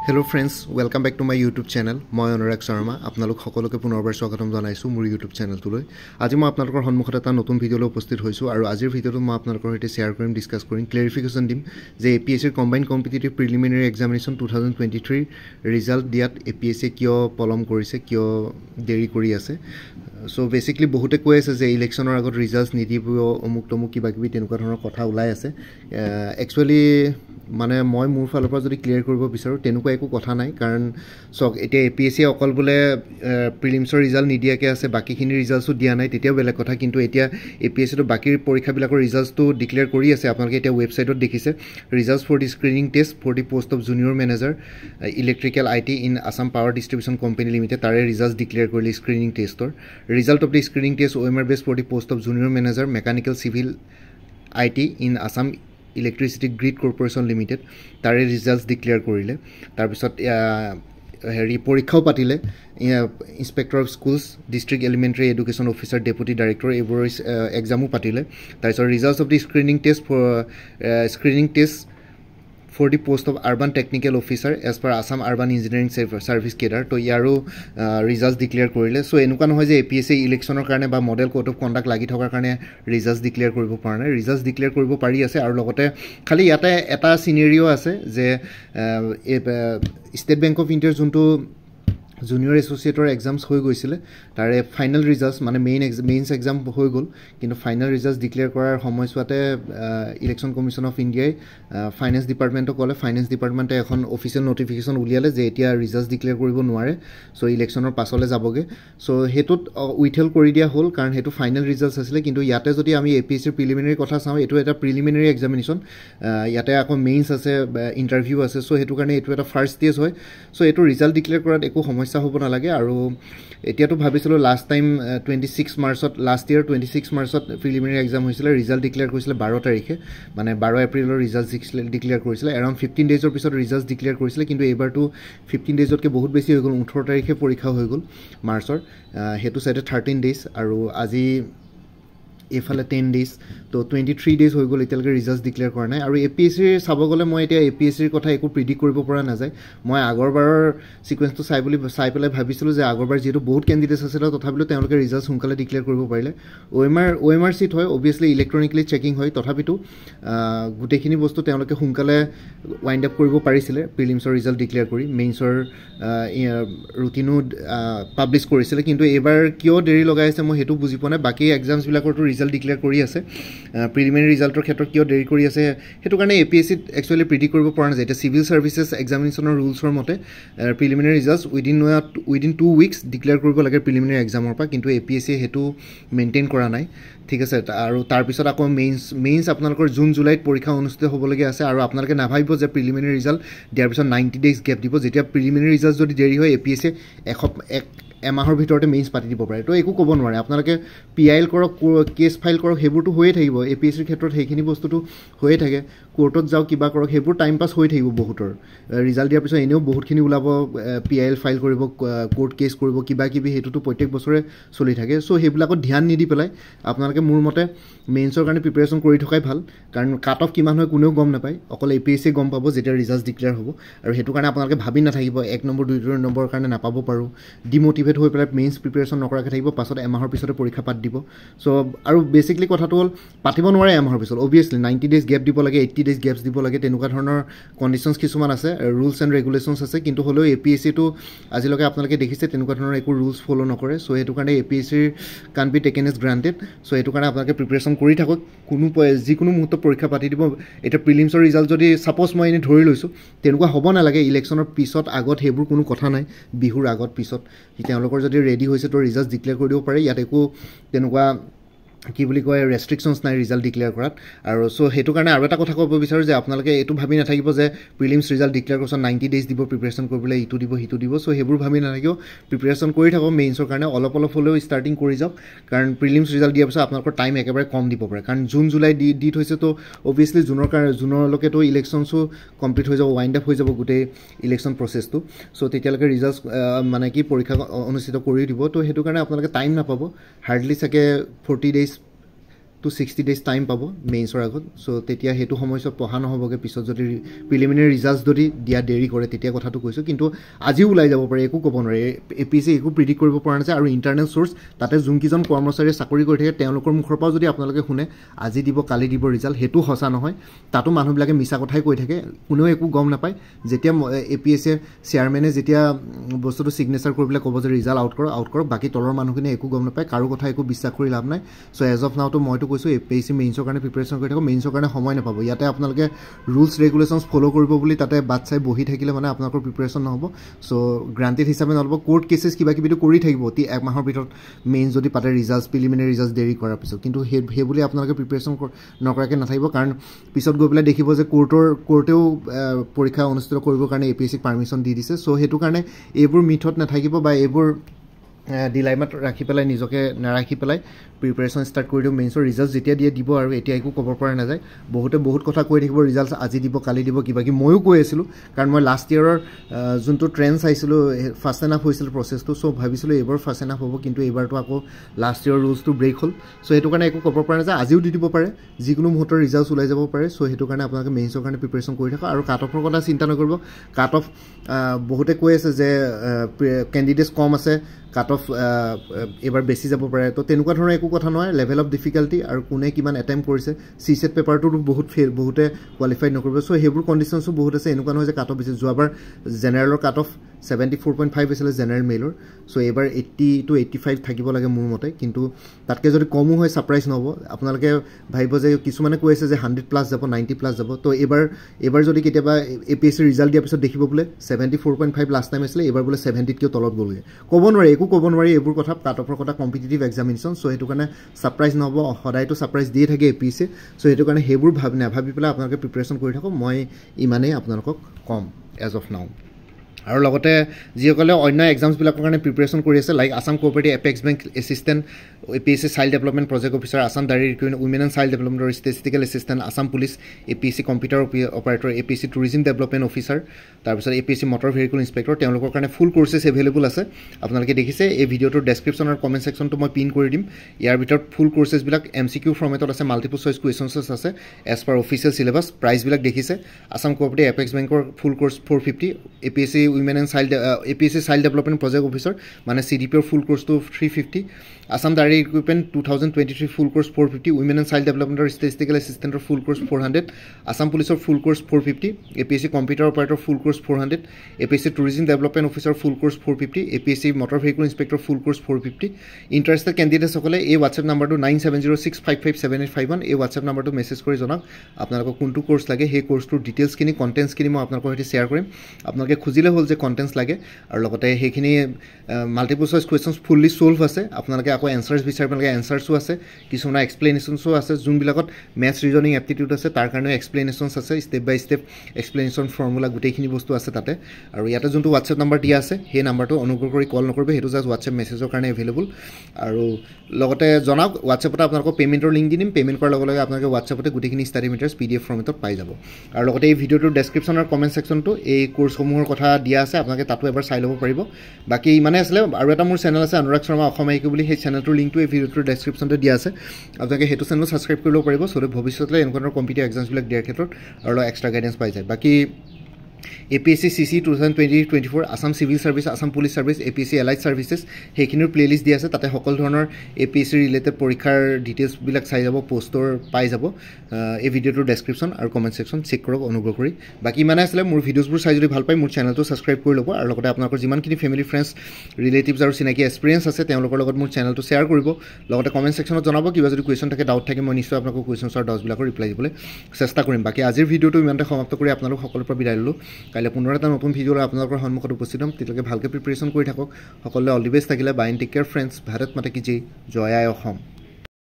Hello friends, welcome back to my YouTube channel. মই অনুৰাগ শৰ্মা আপোনালোক সকলোকে পুনৰবাৰ স্বাগতম জনাইছো মোৰ YouTube চেনেলটোলৈ। আজি মই আপোনালোকৰ সন্মুখত এটা নতুন ভিডিঅলৈ উপস্থিত হৈছো আৰু আজিৰ ভিডিঅটো মই আপোনালোকৰ সৈতে শেয়াৰ কৰিম, ডিসকাস কৰিম, ক্লেৰিফিকেশন দিম যে APSC combined competitive preliminary examination 2023 result দিয়াত APSC কিয় পলম কৰিছে, কিয় দেৰি কৰি আছে। সো বেসিক্যালি বহুতে কৈ আছে যে ইলেকশনৰ আগত ৰিজাল্টস নিদিব অমুক তমুক কিবা কিবি তেনেকুৱা ধৰণৰ কথা ওলাই আছে। একচুয়ালি মানে মই মোৰ ফালৰ পৰা যদি ক্লিয়াৰ কৰিব বিচাৰো তেনেকুৱা একো কথা নাই, কাৰণ সক এতিয়া APSC অকল বলে প্ৰিলিমছৰ ৰিজাল্ট নিদিয়াকে আছে, বাকিখিনি ৰিজাল্টসও দিয়া নাই, তেতিয়াও বেলেগ কথা। কিন্তু এতিয়া APSC তো বাকি পৰীক্ষাবিলাকৰ ৰিজাল্টসটো ডিক্লেয়াৰ কৰি আছে। আপোনালোকে এতিয়া ৱেবছাইটত দেখিছে results for the screening test for the post of junior manager electrical IT in Assam power distribution company limited, তাৰে ৰিজাল্টস ডিক্লেয়াৰ কৰিলে স্ক্ৰিনিং টেষ্টৰ। Result of the screening test OMR base for the post of junior manager mechanical civil IT in Assam electricity grid corporation limited, তাৰে results declare কৰিলে। তাৰপিছত হেৰি পৰীক্ষাও পাতিলে, inspector of schools, district elementary education officer, deputy director, এইবোৰ এক্সামো পাতিলে। তাৰপিছত results of the screening test for the post of urban technical officer as per Assam Urban Engineering Service Cadre, to ইয়াৰো ৰিজাল্টস declare কৰিলে। সো এনেকুৱা নহয় যে APSC ইলেকশ্যনৰ কাৰণে বা মডেল কোড অফ কণ্ডাক্ট লাগি থকাৰ কাৰণে ৰিজাল্টস ডিক্লেয়াৰ কৰিব পৰা নাই, ৰিজাল্টস ডিক্লেয়াৰ কৰিব পাৰি আছে। আৰু লগতে খালি ইয়াতে এটা সিনাৰিও আছে যে ষ্টেট বেংক অফ ইণ্ডিয়াৰ যোনটো জুনিয়ৰ এছ'চিয়েটৰ এক্সামছ হৈ গৈছিলে, তাৰে ফাইনেল ৰিজাল্টস মানে মেইনছ এক্সাম হৈ গ'ল, কিন্তু ফাইনেল ৰিজাল্টস ডিক্লেয়াৰ কৰাৰ সময়ছোৱাতে ইলেকশ্যন কমিশ্যন অফ ইণ্ডিয়াই ফাইনেন্স ডিপাৰ্টমেণ্টক ক'লে, ফাইনেন্স ডিপাৰ্টমেণ্টে এখন অফিচিয়েল নটিফিকেশ্যন উলিয়ালে যে এতিয়া ৰিজাল্টস ডিক্লেয়াৰ কৰিব নোৱাৰে, চ' ইলেকশ্যনৰ পাছলৈ যাবগৈ। চ' সেইটোত উইথহেল্ড কৰি দিয়া হ'ল, কাৰণ সেইটো ফাইনেল ৰিজাল্টস আছিলে। কিন্তু ইয়াতে যদি আমি APSCৰ প্ৰিলিমিনাৰী কথা চাওঁ, এইটো এটা প্ৰিলিমিনাৰী এক্সামিনেশ্যন, ইয়াতে আকৌ মেইনছ আছে, ইণ্টাৰভিউ আছে। চ' সেইটো কাৰণে এইটো এটা ফাৰ্ষ্ট ষ্টেজ হয়। চ' এইটো ৰিজাল্ট ডিক্লেয়াৰ কৰাত একো সমস্যা হ'ব নালাগে। আৰু এতিয়াতো ভাবিছিলোঁ লাষ্ট টাইম 26 মাৰ্চত, লাষ্ট ইয়াৰ 26 মাৰ্চত প্ৰিলিমিনাৰী এক্সাম হৈছিলে, ৰিজাল্ট ডিক্লেয়াৰ কৰিছিলে 12 তাৰিখে, মানে 12 এপ্ৰিলৰ ৰিজাল্ট ডিক্লেয়াৰ কৰিছিলে। এৰাউণ্ড 15 ডেইজৰ পিছত ৰিজাল্ট ডিক্লেয়াৰ কৰিছিলে, কিন্তু এইবাৰতো 15 ডেইজতকৈ বহুত বেছি হৈ গ'ল, 18 তাৰিখে পৰীক্ষা হৈ গ'ল মাৰ্চৰ, সেইটো চাইডে 13 ডেইজ, আৰু আজি এইফালে 10 ডেইজ, তো 23 ডেইজ হৈ গ'ল, এতিয়ালৈকে ৰিজাল্টস ডিক্লেয়াৰ কৰা নাই। আৰু APSCৰ চাব গ'লে মই এতিয়া APSCৰ কথা একো প্ৰিডিক্ট কৰিব পৰা নাযায়। মই আগৰবাৰৰ ছিকুৱেঞ্চটো চাই পেলাই ভাবিছিলোঁ যে আগৰবাৰ যিহেতু বহুত কেণ্ডিডেটছ আছিলে, তথাপিতো তেওঁলোকে ৰিজাল্ট সোনকালে ডিক্লেয়াৰ কৰিব পাৰিলে। OMR চিট হয়, অভিয়াছলি ইলেক্ট্ৰনিকেলি চেকিং হয়, তথাপিতো গোটেইখিনি বস্তু তেওঁলোকে সোনকালে ৱাইণ্ড আপ কৰিব পাৰিছিলে। প্ৰিলিমছৰ ৰিজাল্ট ডিক্লেয়াৰ কৰি মেইনছৰ ৰুটিনো পাব্লিছ কৰিছিলে, কিন্তু এইবাৰ কিয় দেৰি লগাই আছে মই সেইটো বুজি পোৱা নাই। বাকী এক্সামছবিলাকৰতো ৰিজাল্ট ডিক্লেয়াৰ কৰি আছে, প্ৰিলিমিনাৰী ৰিজাল্টৰ ক্ষেত্ৰত কিয় দেৰি কৰি আছে সেইটো কাৰণে APSCত একচুৱেলি প্ৰিডিক্ট কৰিব পৰা নাযায়। এতিয়া চিভিল ছাৰ্ভিচেছ এক্সামিনেশ্যনৰ ৰুলছৰ মতে preliminary results within 2 weeks declare কৰিব লাগে প্ৰিলিমিনাৰী এক্সামৰ পৰা, কিন্তু APSCয়ে সেইটো মেইনটেইন কৰা নাই, ঠিক আছে। আৰু তাৰপিছত আকৌ মেইনছ আপোনালোকৰ জুন জুলাইত পৰীক্ষা অনুষ্ঠিত হ'বলগীয়া আছে। আৰু আপোনালোকে নাভাবিব যে প্ৰিলিমিনাৰী ৰিজাল্ট দিয়াৰ পিছত 90 ডেইজ গেপ দিব। যেতিয়া প্ৰিলিমিনাৰী ৰিজাল্ট যদি দেৰি হয়, APSCয়ে এমাহৰ ভিতৰতে মেইনছ পাতি দিব পাৰে, তো একো ক'ব নোৱাৰে। আপোনালোকে PIL কৰক, কেছ ফাইল কৰক, সেইবোৰতো হৈয়ে থাকিব। APSCৰ ক্ষেত্ৰত সেইখিনি বস্তুটো হৈয়ে থাকে, কোৰ্টত যাওক, কিবা কৰক, সেইবোৰ টাইম পাছ হৈ থাকিব বহুতৰ। ৰিজাল্ট দিয়াৰ পিছত এনেও বহুতখিনি ওলাব, PIL ফাইল কৰিব, কোৰ্ট কেছ কৰিব, কিবা কিবি, সেইটোতো প্ৰত্যেক বছৰে চলি থাকে। চ' সেইবিলাকত ধ্যান নিদি পেলাই আপোনালোকে মোৰ মতে মেইনছৰ কাৰণে প্ৰিপেৰেশ্যন কৰি থকাই ভাল, কাৰণ কাট অফ কিমান হয় কোনেও গম নাপায়, অকল APSCয়ে গম পাব যেতিয়া ৰিজাল্ট ডিক্লেয়াৰ হ'ব। আৰু সেইটো কাৰণে আপোনালোকে ভাবি নাথাকিব 1 নম্বৰ 2 নম্বৰৰ কাৰণে নাপাব পাৰোঁ, ডিম'টিভেট হৈ পেলাই মেইনছ প্ৰিপেৰেশ্যন নকৰাকৈ থাকিব, পাছত এমাহৰ পিছতে পৰীক্ষা পাতি দিব। চ' আৰু বেচিকলি কথাটো হ'ল পাতিব নোৱাৰে এমাহৰ পিছত, অভিয়াছলি 90 ডেইজ গেপ দিব লাগে, 80 ডেইজ গেপছ দিব লাগে, তেনেকুৱা ধৰণৰ কণ্ডিশ্যনছ কিছুমান আছে, ৰুলছ এণ্ড ৰেগুলেশ্যনছ আছে। কিন্তু হ'লেও APSCটো আজিলৈকে আপোনালোকে দেখিছে তেনেকুৱা ধৰণৰ একো ৰুলছ ফ'ল' নকৰে। চ' সেইটো কাৰণে APSCৰ can be taken as granted. So' সেইটো কাৰণে আপোনালোকে প্ৰিপেৰেশ্যন কৰি থাকক, যিকোনো মুহূৰ্তত পৰীক্ষা পাতি দিব। এতিয়া প্ৰিলিমছৰ ৰিজাল্ট যদি ছাপ'জ মই এনেই ধৰি লৈছোঁ, তেনেকুৱা হ'ব নালাগে ইলেকশ্যনৰ পিছত আগত, সেইবোৰ কোনো কথা নাই, বিহুৰ আগত পিছত তেওঁলোকৰ যদি ৰেডি হৈছে তো ৰিজাল্ট ডিক্লেয়াৰ কৰি দিব পাৰে। ইয়াত একো তেনেকুৱা কি বুলি কয় ৰেষ্ট্ৰিকশ্যনছ নাই ৰিজাল্ট ডিক্লেয়াৰ কৰাত। আৰু চ' সেইটো কাৰণে আৰু এটা কথা ক'ব বিচাৰোঁ যে আপোনালোকে এইটো ভাবি নাথাকিব যে প্ৰিলিমছ ৰিজাল্ট ডিক্লেয়াৰ কৰাৰ পিছত 90 ডেইজ দিব প্ৰিপেৰেশ্যন কৰিবলৈ, ইটো দিব সিটো দিব। চ' সেইবোৰ ভাবি নাথাকিব, প্ৰিপেৰেশ্যন কৰি থাকক মেইনছৰ কাৰণে, অলপ হ'লেও ষ্টাৰ্টিং কৰি যাওক, কাৰণ প্ৰিলিমছ ৰিজাল্ট দিয়াৰ পিছত আপোনালোকৰ টাইম একেবাৰে কম দিব পাৰে। কাৰণ জুন জুলাই দি থৈছে, তো অভিয়াছলি জুনৰলৈকেতো ইলেকশ্যনছো কমপ্লিট হৈ যাব, ৱাইণ্ড আপ হৈ যাব গোটেই ইলেকশ্যন প্ৰচেছটো। চ' তেতিয়ালৈকে ৰিজাল্ট মানে কি পৰীক্ষা অনুষ্ঠিত কৰি দিব, তো সেইটো কাৰণে আপোনালোকে টাইম নাপাব, হাৰ্ডলি চাগে 40 ডেইজ to 60 days time পাব মেইনছৰ আগত সো তেতিয়া হেতু সময়ছত পঢ়া নহবগে পিছত যদি প্ৰিলিমিনাৰী ৰিজাল্টস যদি দিয়া দেৰি কৰে তেতিয়া কথাটো কৈছো কিন্তু আজিও ওলাই যাব পাৰে একো ক'ব নোৱাৰে এপিএসসি একো প্ৰিডিক্ট কৰিব পৰা নাই আৰু ইন্টাৰনেল সোৰ্স তাতে যোনকিজন কৰ্মচাৰীয়ে চাকৰি কৰি থাকে তেওঁলোকৰ মুখৰ পৰা যদি আপোনালোকে শুনে আজি দিব কালি দিব ৰিজাল্ট হেতু হসা নহয় তাতো মানুহবিলাকে মিছা কথাই কৈ থাকে কোনেও একো গম নাপায় যেতিয়া এপিএসসি চেয়াৰম্যানে যেতিয়া বস্তুটো সিগনেচাৰ কৰিবলৈ ক'ব যে ৰিজাল্ট আউট কৰক বাকি তলৰ মানুহখিনি একো গম নাপায় কাৰো কথা একো বিশ্বাস কৰি লাভ নাই সো এজ অফ নাও তো মইতো কৈছো এপিএসসি মেইনছৰ কাৰণে প্ৰিপাৰেচন কৰি থাকো মেইনছৰ কাৰণে সময় নাপাব ইয়াতে আপোনালোকে ৰুলছ ৰেগুলেশনস ফলো কৰিব বুলি তাতে বাচ্চাই বহি থাকিলে মানে আপোনালোকৰ প্ৰিপাৰেচন নহব সো গ্ৰান্টেড হিচাপে নলব কোৰ্ট কেसेस কিবা কিবিটো কৰি থাকিব অতি এক মাহৰ ভিতৰত মেইন যদি পাতে ৰিজাল্টস প্ৰিলিমিনাৰী ৰিজাল্টস দেৰি কৰাৰ পিছত কিন্তু হে বুলি আপোনালোকে প্ৰিপাৰেচন নকৰাকে নাথাকিব কাৰণ পিছত গৈ পেলাই দেখিব যে কোৰ্টেও পৰীক্ষা অনুষ্ঠিত কৰিবৰ কাৰণে এপিএসসি পাৰমিশন দি দিছে সো হেতু কাৰণে এইবোৰ মিথত নাথাকিব বা এইবোৰ ডিলাইমাত ৰাখি পেলাই নিজকে নাৰাখি পেলাই প্ৰিপাৰেচন ষ্টাৰ্ট কৰি দিও মেইনছৰ ৰিজাল্টস যেতিয়া দিয়ে দিব আৰু এতিয়া একো ক'ব পৰা নাযায় বহুত কথা কৈ থাকিব ৰিজাল্টস আজি দিব কালি দিব কিবা কি ময়ো কৈ আছিলো কাৰণ মই লাষ্ট ইয়াৰৰ যোনটো ট্ৰেন্ড চাইছিলো ফাৰ্স্ট এনাফ হৈছিল প্ৰসেসটো সো ভাবিছিলো এবাৰ ফাৰ্স্ট এনাফ হ'ব কিন্তু এবাৰটো আকৌ লাষ্ট ইয়াৰৰ ৰুলছটো ব্ৰেক হ'ল সো হেতু কাৰণে একো ক'ব পৰা নাযায় আজিও দি দিব পাৰে যিকোনো মুহূৰ্তৰ ৰিজাল্টস ওলাই যাব পাৰে সো হেতু কাৰণে আপোনালোকে মেইনছৰ কাৰণে প্ৰিপাৰেচন কৰি থাকক আৰু কাট অফৰ কথা চিন্তা নকৰিব কাট অফ বহুতে কৈ আছে যে ক্যান্ডিডেটস কম আছে কাট অফ এবাৰ বেছি যাব পাৰে তো তেনেকুৱা ধৰণৰ একো কথা নহয় লেভেল অফ ডিফিকাল্টি আৰু কোনে কিমান এটেম্প কৰিছে সিসেট পেপাৰটো বহুত ফেল বহুতে কোৱালিফাইড নকৰিব সো হেবোৰ কন্ডিশনসও বহুত আছে এনেকুৱা নহয় যে কাট অফ বেছি যোৱাবাৰ জেনাৰেলৰ কাট অফ 74.5 আছিল জেনাৰেল মেইলৰ সো এবাৰ 80 to 85 থাকিব লাগে মোৰ মতে কিন্তু তাতকে যদি কমো হয় সাৰপ্ৰাইজ নহব আপোনালোকে ভাইব যে কিছুমানে কৈ আছে যে 100 প্লাস যাব 90 প্লাস যাব তো এবাৰ যদি কেতিয়াবা এপিএসসি ৰিজাল্ট দিয়া পিছত দেখিব বলে 74.5 লাষ্ট টাইম আছিল এবাৰ বলে 70 কে তলত গলগে ক'ব নোৱাৰে একো ক'ব নোৱাৰি এইবোৰ কথা কাট অফৰ কথা কম্পিটিটিভ এক্সামিনেশন সো হেতু কাৰণে সাৰপ্ৰাইজ নহব সদায়টো সাৰপ্ৰাইজ দিয়ে থাকে এপিএসসি সো হেতু কাৰণে হেবোৰ ভাবি পেলাই আপোনালোকে প্ৰিপাৰেচন কৰি থাকক মই ইমানেই আপোনালোকক কম এজ অফ নাও আৰু লগতে যিসকলে অন্য এক্সামছ বিলাকৰ কাৰণে প্ৰিপাৰেচন কৰি আছে like Assam cooperative apex bank assistant APSC child development project officer Assam dairy recruitment women and child ডেভেলপমেণ্টৰ statistical assistant Assam police APSC computer operator APSC tourism development officer তাৰপিছত এপিএসসি মটৰ ভেহিকল ইন্সপেক্টৰ তেওঁলোকৰ কাৰণে ফুল কোৰ্চেছ available আছে আপোনালোকে দেখিছে এই ভিডিঅ'টোৰ ডেছক্ৰিপশ্যন আৰু কমেণ্ট ছেকশ্যনটো মই পিন কৰি দিম ইয়াৰ ভিতৰত ফুল কোৰ্চেছবিলাক এমচিকিউ ফৰ্মেটত আছে মাল্টিপল চইচ কুৱেশ্যনছ আছে এজ পাৰ অফিচিয়েল চিলেবাছ প্ৰাইচবিলাক দেখিছে আসাম কোঅপাৰেটিভ এপেক্স বেংকৰ full course 450 APSC women and child APSC Child Development Project Officer মানে CDP full course to 350 Assam Dairy Equipment 2023 full course 450 Women and Child Development Statistical Assistant full course 400 Assam Police full course 450 APSC Computer Operator full course 400 APSC Tourism Development Officer full course 450 APSC Motor Vehicle Inspector full course 450 Interested candidates সকলে এই WhatsApp number to 9706557851 এই WhatsApp number to message কৰি জনাওক আপোনালোকক কোনটো course লাগে সেই কোৰ্সটোৰ details কিনি কন্টেন্টছ কিনি মই আপোনালোকৰ সৈতে শেয়াৰ কৰিম আপোনালোকে খুজিলে হল যে কন্টেন্টছ লাগে আৰু লগতে হেখিনি মাল্টিপল চইচ কোৱেশ্যনছ ফুললি সলভ আছে আপোনালোকে আকৌ এনসাৰছ বিচাৰিব লাগে এনসাৰছও আছে কিছুমান এক্সপ্লেনেশনছও আছে যোনবিলাকত ম্যাথছ ৰিজনিং এপ্টিটিউড আছে তাৰ কাৰণে এক্সপ্লেনেশনছ আছে স্টেপ বাই স্টেপ এক্সপ্লেনেশন ফৰ্মুলা গুটেইখিনি বস্তু আছে তাতে আৰু ইয়াতে যোনটো WhatsApp নম্বৰ দিয়া আছে সেই নম্বৰটো অনুগ্ৰহ কৰি কল নকৰিব হেতু জাস্ট WhatsApp মেছেজৰ কাৰণে এভেইলেবল আৰু লগতে জনাওক WhatsAppত আপোনালোকৰ পেমেন্টৰ লিংক দিম পেমেন্ট কৰাৰ লগে লগে আপোনালোকে WhatsAppতে গুটেইখিনি ষ্টাডি মেটেৰিয়েলছ PDF ফৰ্মেটত পাই যাব আৰু লগতে এই ভিডিঅ'টোৰ ডেছক্ৰিপশ্যন আৰু কমেন্ট ছেকশ্যনটো এই কোৰ্সসমূহৰ কথা দিয়া আছে আপোনালোকে তাতো এবাৰ চাই ল'ব পাৰিব বাকি ইমানে আছে আৰু এটা মোৰ চেনেল আছে অনুৰাগ শৰ্মা অসম আইকিউ বুলি সেই চেনেলটোৰ লিংকটো এই ভিডিঅ'টোৰ ডেছক্ৰিপশ্যনতে দিয়া আছে আপোনালোকে হেতু চেনেল সাবস্ক্ৰাইব কৰি ল'ব পাৰিব সো ভৱিষ্যতলৈ এনেকুৱা কম্পিটিটিভ এক্সামছ বিলাক দিয়াৰ ক্ষেত্ৰত আৰু এক্সট্ৰা গাইডেন্স পাই যায় বাকি APSC CC 2020-24 Assam Civil Service Assam Police Service APSC Allied Services হেখিনৰ প্লেলিষ্ট দিয়া আছে তাতে সকল ধৰণৰ APSC ৰিলেটেড পৰীক্ষাৰ ডিটেইলছ বিলাক চাই যাব পোষ্টৰ পাই যাব এই ভিডিঅ'টোৰ ডেছক্ৰিপশ্যন আৰু কমেন্ট ছেকশ্যন চেক কৰক অনুগ্ৰহ কৰি বাকি মানে আসলে মোৰ ভিডিঅ'ছবোৰ চাই যদি ভাল পায় মোৰ চেনেলটো সাবস্ক্ৰাইব কৰি ল'ব আৰু লগতে আপোনালোকৰ যিমানখিনি ফেমিলি ফ্ৰেণ্ডছ ৰিলেটিভছ আৰু চিনাকি এক্সপেৰিয়েন্স আছে তেওঁলোকৰ লগত মোৰ চেনেলটো শ্বেয়াৰ কৰিব লগতে কমেন্ট ছেকশ্যনত জনাব কিবা যদি কুৱেশ্যন থাকে ডাউট থাকে মই নিশ্চয় আপোনালোকৰ কুৱেশ্যনছ আৰু ডাউটছবিলাকৰ ৰিপ্লাই দিবলৈ চেষ্টা কৰিম বাকি আজিৰ ভিডিঅ'টো ইমানতে সমাপ্ত কৰি আপোনালোক সকলোৰ পৰা বিদায় ললোঁ কাইলৈ পুনৰ এটা নতুন ভিডিঅ' আপোনালোকৰ সন্মুখত উপস্থিত হ'ম তেতিয়ালৈকে ভালকৈ প্ৰিপাৰেচন কৰি থাকক সকলোৱে অল দি বেষ্ট থাকিলে bye and take care friends Bharat Mata কি জয় জয় আই অসম